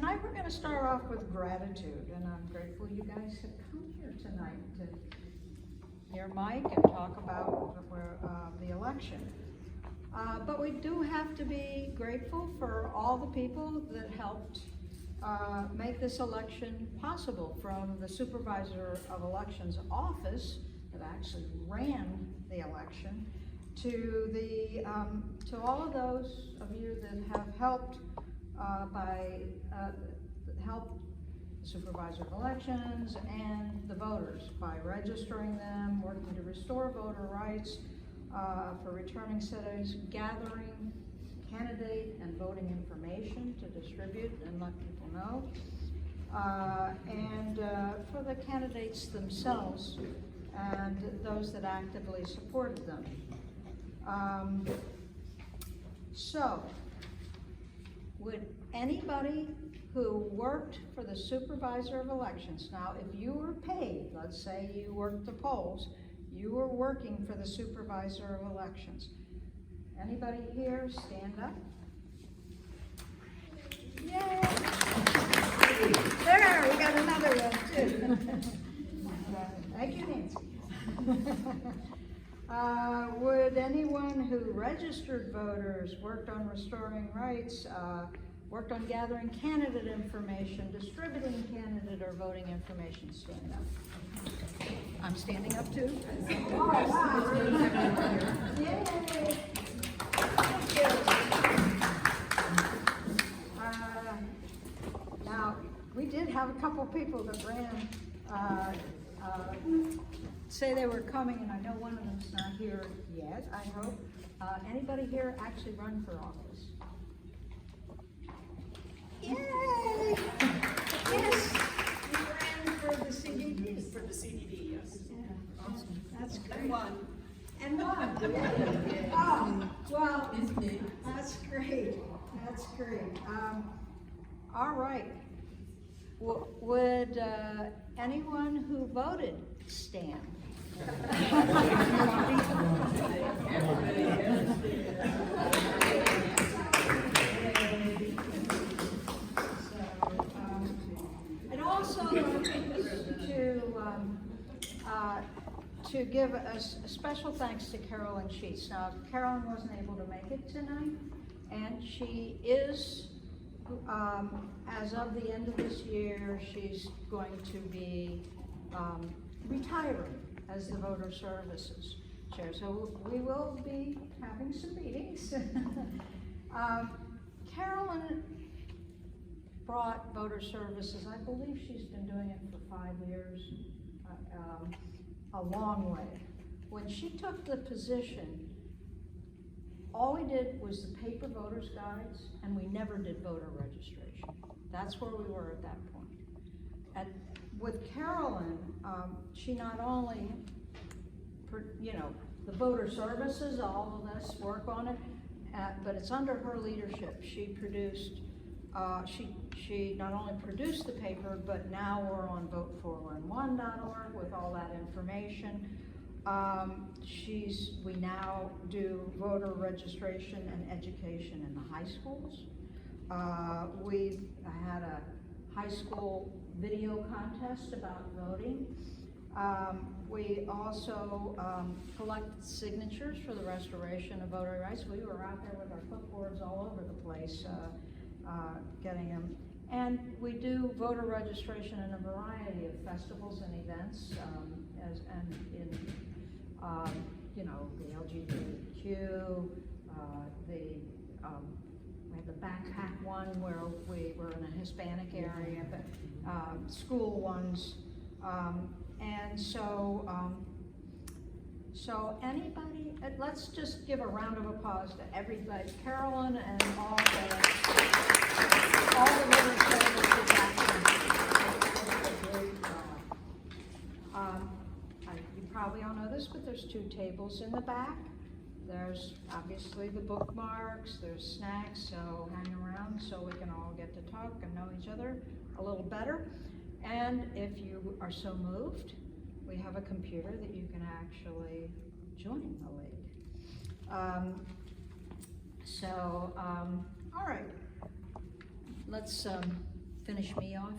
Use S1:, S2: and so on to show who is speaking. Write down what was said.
S1: tonight we're going to start off with gratitude, and I'm grateful you guys have come here tonight to hear Mike and talk about the election. But we do have to be grateful for all the people that helped make this election possible, from the Supervisor of Elections office that actually ran the election to all of those of you that have helped help the Supervisor of Elections and the voters by registering them, working to restore voter rights for returning citizens, gathering candidate and voting information to distribute and let people know, and for the candidates themselves and those that actively supported them. So, would anybody who worked for the Supervisor of Elections, now if you were paid, let's say you worked the polls, you were working for the Supervisor of Elections. Anybody here stand up? Yay! There, we got another one too. Thank you, Nancy. Would anyone who registered voters, worked on restoring rights, worked on gathering candidate information, distributing candidate or voting information, stand up? I'm standing up too. Oh, wow. Yay. Thank you. Now, we did have a couple people that ran, say they were coming, and I know one of them's not here yet, I hope. Anybody here actually run for office? Yay! Yes! You ran for the CDD.
S2: For the CDD, yes.
S1: Yeah. Awesome. That's great.
S2: And won.
S1: And won. Oh, well, that's great. That's great. All right. Would anyone who voted stand? And also to give a special thanks to Carolyn Sheets. Now, Carolyn wasn't able to make it tonight, and she is, as of the end of this year, she's going to be retiring as the Voter Services Chair. So we will be having some meetings. Carolyn brought Voter Services, I believe she's been doing it for 5 years, a long way. When she took the position, all we did was the paper voters guides, and we never did voter registration. That's where we were at that point. With Carolyn, she not only, the voter services, all of us work on it, but it's under her leadership. She produced, she not only produced the paper, but now we're on vote411.org with all that information. We now do voter registration and education in the high schools. We've had a high school video contest about voting. We also collect signatures for the restoration of voter rights. We were out there with our clipboards all over the place getting them. And we do voter registration in a variety of festivals and events, the LGBTQ, we had the backpack one where we were in a Hispanic area, but school ones, and so anybody, let's just give a round of applause to everybody, Carolyn and all the voter services actions. You probably all know this, but there's 2 tables in the back. There's obviously the bookmarks, there's snacks, so hang around so we can all get to talk and know each other a little better. And if you are so moved, we have a computer that you can actually join the league. All right, let's finish me off?